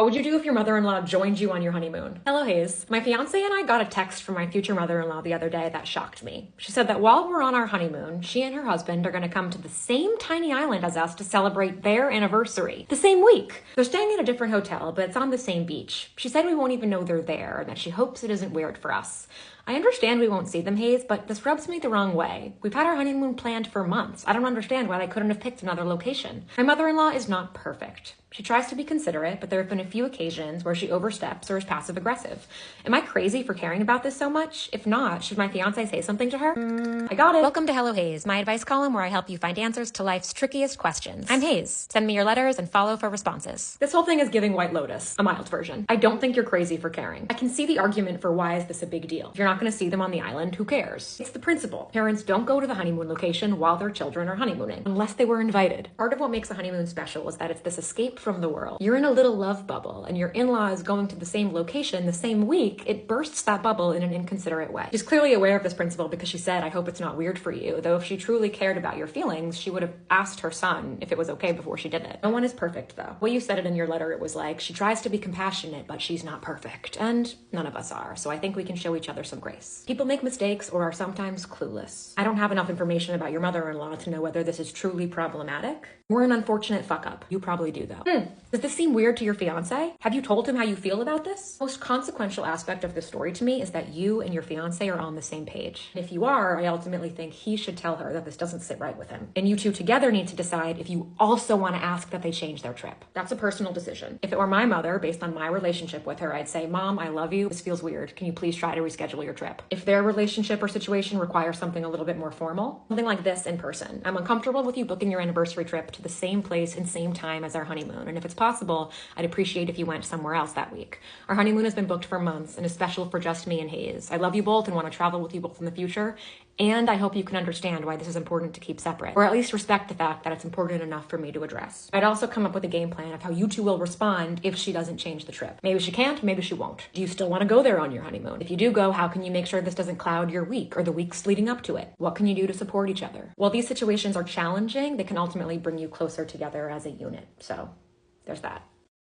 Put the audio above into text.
What would you do if your mother-in-law joined you on your honeymoon? Hello, Hayes. My fiance and I got a text from my future mother-in-law the other day that shocked me. She said that while we're on our honeymoon, she and her husband are going to come to the same tiny island as us to celebrate their anniversary. The same week. They're staying at a different hotel, but it's on the same beach. She said we won't even know they're there and that she hopes it isn't weird for us. I understand we won't see them, Hayes, but this rubs me the wrong way. We've had our honeymoon planned for months. I don't understand why they couldn't have picked another location. My mother-in-law is not perfect. She tries to be considerate, but there have been a few occasions where she oversteps or is passive-aggressive. Am I crazy for caring about this so much? If not, should my fiance say something to her? I got it. Welcome to Hello Hayes, my advice column where I help you find answers to life's trickiest questions. I'm Hayes. Send me your letters and follow for responses. This whole thing is giving White Lotus, a mild version. I don't think you're crazy for caring. I can see the argument for why is this a big deal. If you're not going to see them on the island, who cares? It's the principle. Parents don't go to the honeymoon location while their children are honeymooning, unless they were invited. Part of what makes a honeymoon special is that it's this escape from the world. You're in a little love bubble, and your in-law is going to the same location the same week. It bursts that bubble in an inconsiderate way. She's clearly aware of this principle because she said, I hope it's not weird for you, though if she truly cared about your feelings, she would have asked her son if it was okay before she did it. No one is perfect, though. The way you said it in your letter, it was like, she tries to be compassionate, but she's not perfect, and none of us are, so I think we can show each other some grace. People make mistakes or are sometimes clueless. I don't have enough information about your mother-in-law to know whether this is truly problematic. We're an unfortunate fuck-up. You probably do, though. Does this seem weird to your fiance? Have you told him how you feel about this? The most consequential aspect of this story to me is that you and your fiance are on the same page. And if you are, I ultimately think he should tell her that this doesn't sit right with him. And you two together need to decide if you also want to ask that they change their trip. That's a personal decision. If it were my mother, based on my relationship with her, I'd say, Mom, I love you. This feels weird. Can you please try to reschedule your trip? If their relationship or situation requires something a little bit more formal, something like this in person. I'm uncomfortable with you booking your anniversary trip to the same place and same time as our honeymoon. And if it's possible, I'd appreciate if you went somewhere else that week. Our honeymoon has been booked for months and is special for just me and Hayes. I love you both and want to travel with you both in the future. And I hope you can understand why this is important to keep separate, or at least respect the fact that it's important enough for me to address. I'd also come up with a game plan of how you two will respond if she doesn't change the trip. Maybe she can't, maybe she won't. Do you still want to go there on your honeymoon? If you do go, how can you make sure this doesn't cloud your week or the weeks leading up to it? What can you do to support each other? While these situations are challenging, they can ultimately bring you closer together as a unit. So there's that.